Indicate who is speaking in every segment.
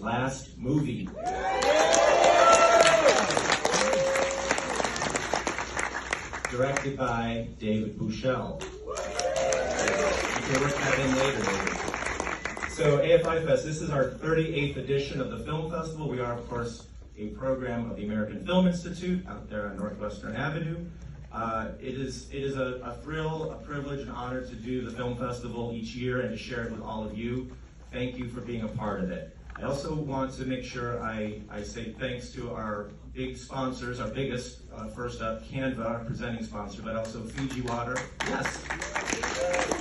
Speaker 1: last movie. Directed by David Buchel. You can work that in later. So AFI Fest, this is our 38th edition of the film festival. We are, of course, a program of the American Film Institute out there on Northwestern Avenue. It is a thrill, a privilege, an honor to do the film festival each year and to share it with all of you. Thank you for being a part of it. I also want to make sure I say thanks to our big sponsors, our biggest, first up, Canva, our presenting sponsor, but also Fiji Water. Yes.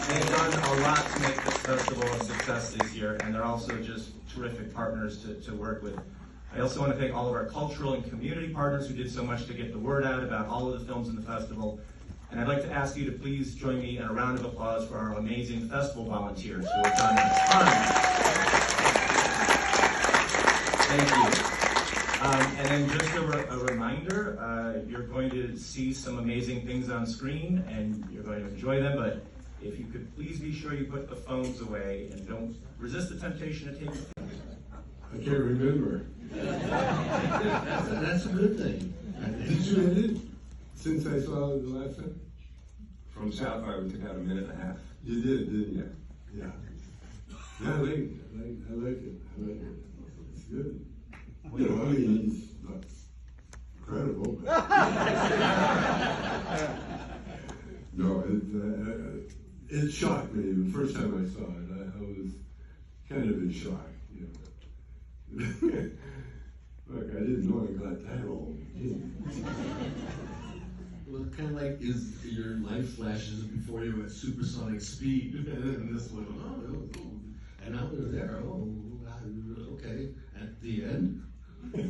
Speaker 1: They've done a lot to make this festival a success this year, and they're also just terrific partners to work with. I also want to thank all of our cultural and community partners who did so much to get the word out about all of the films in the festival. And I'd like to ask you to please join me in a round of applause for our amazing festival volunteers who have done a ton. Thank you. And then just a reminder, you're going to see some amazing things on screen and you're going to enjoy them, but if you could please be sure you put the phones away and don't resist the temptation to take them.
Speaker 2: I can't remember.
Speaker 3: That's a good thing.
Speaker 2: Did you edit since I saw it the last time?
Speaker 4: From South by we took out a minute and a half.
Speaker 2: You did, didn't you?
Speaker 4: Yeah.
Speaker 2: Yeah, I like it. I like it. It's good. You know, I mean, he's not incredible, but no, it shocked me the first time I saw it. I was kind of in shock. You know. Look, I didn't know I got that old.
Speaker 3: Well, kind of like is your light flashes before you were at supersonic speed, and this one, oh, and now they're there. Oh, okay. At the end.
Speaker 2: Yeah,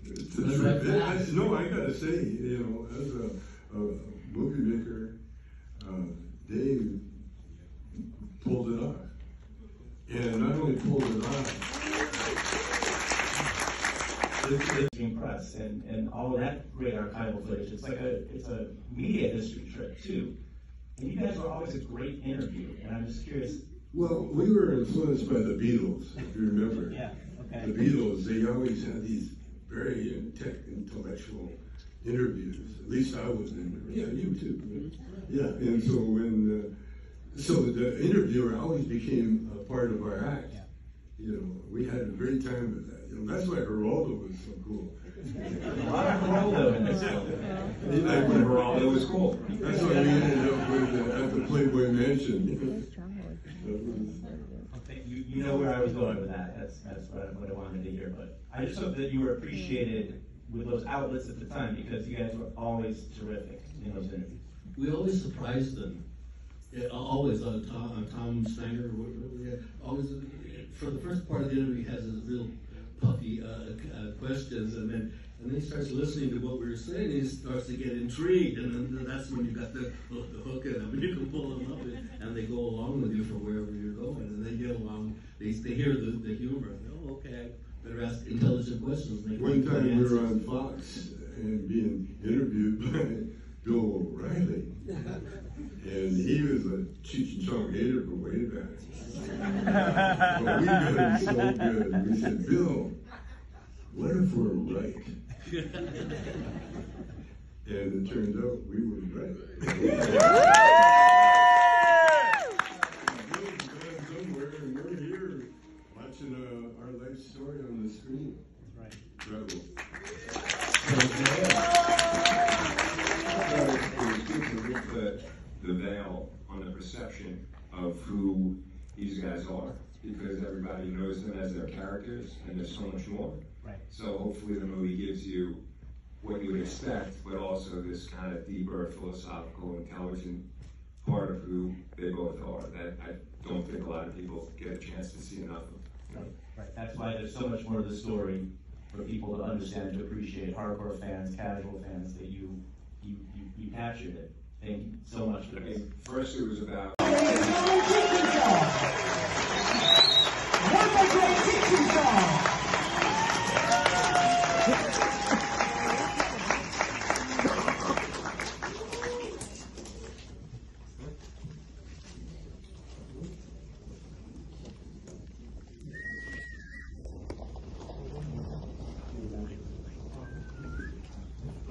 Speaker 2: it's a no, I gotta say, you know, as a movie maker, Dave pulled it off. And not only pulled it off,
Speaker 1: it's press and all of that great archival footage. It's like it's a media history trip too. And you guys were always a great interview, and I'm just curious.
Speaker 2: well, we were influenced by the Beatles, if you remember.
Speaker 1: Yeah, okay.
Speaker 2: The Beatles, they always had these very intellectual interviews. At least I was in there. Yeah, you too. Yeah, and so so the interviewer always became a part of our act.
Speaker 1: Yeah.
Speaker 2: You know, we had a great time with that. You know, that's why Geraldo was so cool.
Speaker 1: A lot of Geraldo in this film.
Speaker 4: Geraldo was cool.
Speaker 2: That's why we ended up with at the Playboy Mansion.
Speaker 1: You know where I was going with that. That's what I wanted to hear. But I just hope that you were appreciated with those outlets at the time because you guys were always terrific in those interviews.
Speaker 3: We always surprised them. Yeah, always Tom Steiner, always for the first part of the interview he has his real puffy questions, and then he starts listening to what we were saying. He starts to get intrigued, and then that's when you got the hook in them, and you can pull them up, and they go along with you for wherever you're going, and they get along. They hear the humor. Oh, okay. Better ask intelligent questions.
Speaker 2: One time we were on Fox and being interviewed by Bill O'Reilly. And he was a Cheech and Chong hater from way back. But we got him so good. We said, Bill, what if we're right? And it turned out we were right. Somewhere, and we're here watching our life story on the screen.
Speaker 1: Right.
Speaker 2: Incredible.
Speaker 4: The veil on the perception of who these guys are, because everybody knows them as their characters, and there's so much more.
Speaker 1: Right.
Speaker 4: So hopefully the movie gives you what you would expect, but also this kind of deeper, philosophical, intelligent part of who they both are that I don't think a lot of people get a chance to see enough of.
Speaker 1: Right. Right. That's why there's so much more to the story for people to understand and to appreciate. Hardcore fans, casual fans, that you captured it. Thank you so much for this.
Speaker 4: First, it was about.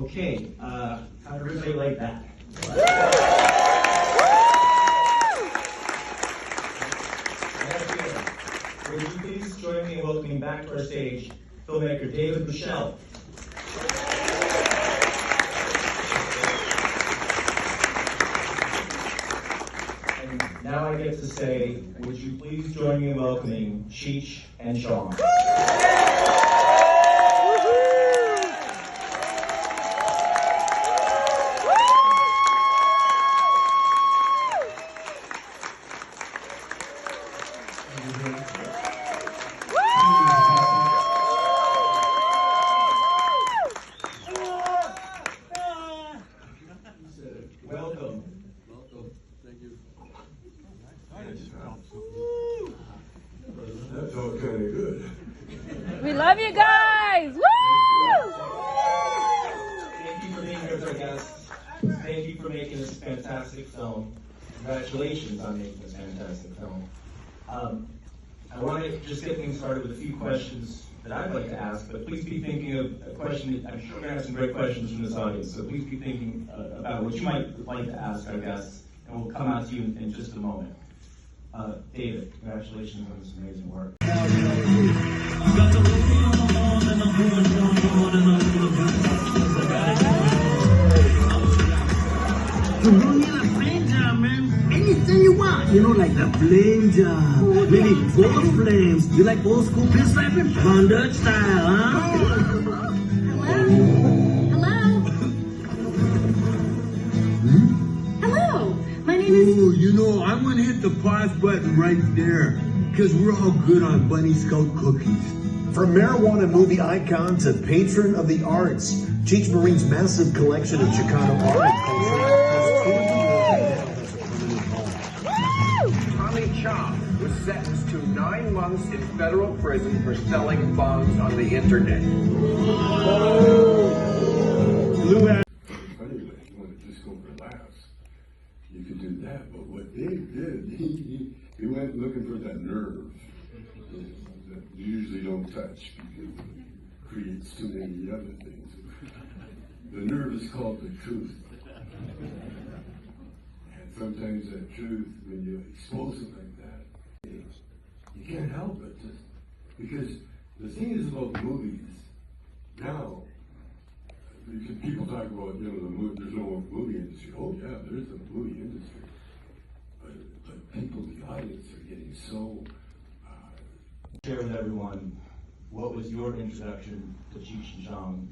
Speaker 1: Okay, how did everybody like that? Would you please join me in welcoming back to our stage filmmaker David Bushell. And now I get to say, would you please join me in welcoming CHEECH and CHONG. Welcome.
Speaker 3: Welcome. Thank you.
Speaker 2: That's all kind of good.
Speaker 5: We love you guys! Woo!
Speaker 1: Thank you for being here with our guests. Thank you for making this fantastic film. Congratulations on making this fantastic film. I want to just get things started with a few questions that I'd like to ask, but please be thinking of a question. I'm sure we're going to have some great questions from this audience, so please be thinking about what you might like to ask our guests, and we'll come out to you in just a moment. David, congratulations on this amazing work.
Speaker 6: Flame job, man. Anything you want. You know, like the flame job. Maybe gold flames. You like old school pinstriping? Von Dutch style, huh?
Speaker 7: Hello, my name is...
Speaker 6: Ooh, you know, I'm gonna hit the pause button right there. Because we're all good on Bunny Scout cookies.
Speaker 8: From marijuana movie icon to patron of the arts, CHEECH Marine's massive collection of Chicano art and culture has toured the world as a permanent home.
Speaker 9: Tommy Chong was sentenced to 9 months in federal prison for selling bongs on the internet.
Speaker 2: Anyway, you want to just go relax, you could do that. But what Dave did, he went looking for that nerve that you usually don't touch because it creates too many other things. The nerve is called the truth. And sometimes that truth, when you expose it like that, you can't help it. Just because the thing is about movies now. People talk about, you know, there's no movie industry. Oh yeah, there's a movie industry. But people, the audience, are getting so...
Speaker 1: Share with everyone, what was your introduction to CHEECH and CHONG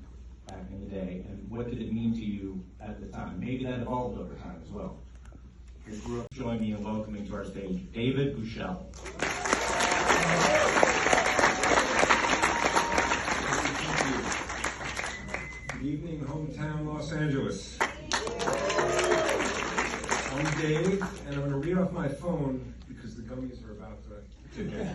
Speaker 1: back in the day, and what did it mean to you at the time? Maybe that evolved over time as well. Join me in welcoming to our stage, David Bushell.
Speaker 4: Good evening, hometown Los Angeles. I'm Dave, and I'm going to read off my phone because the gummies are about to hit.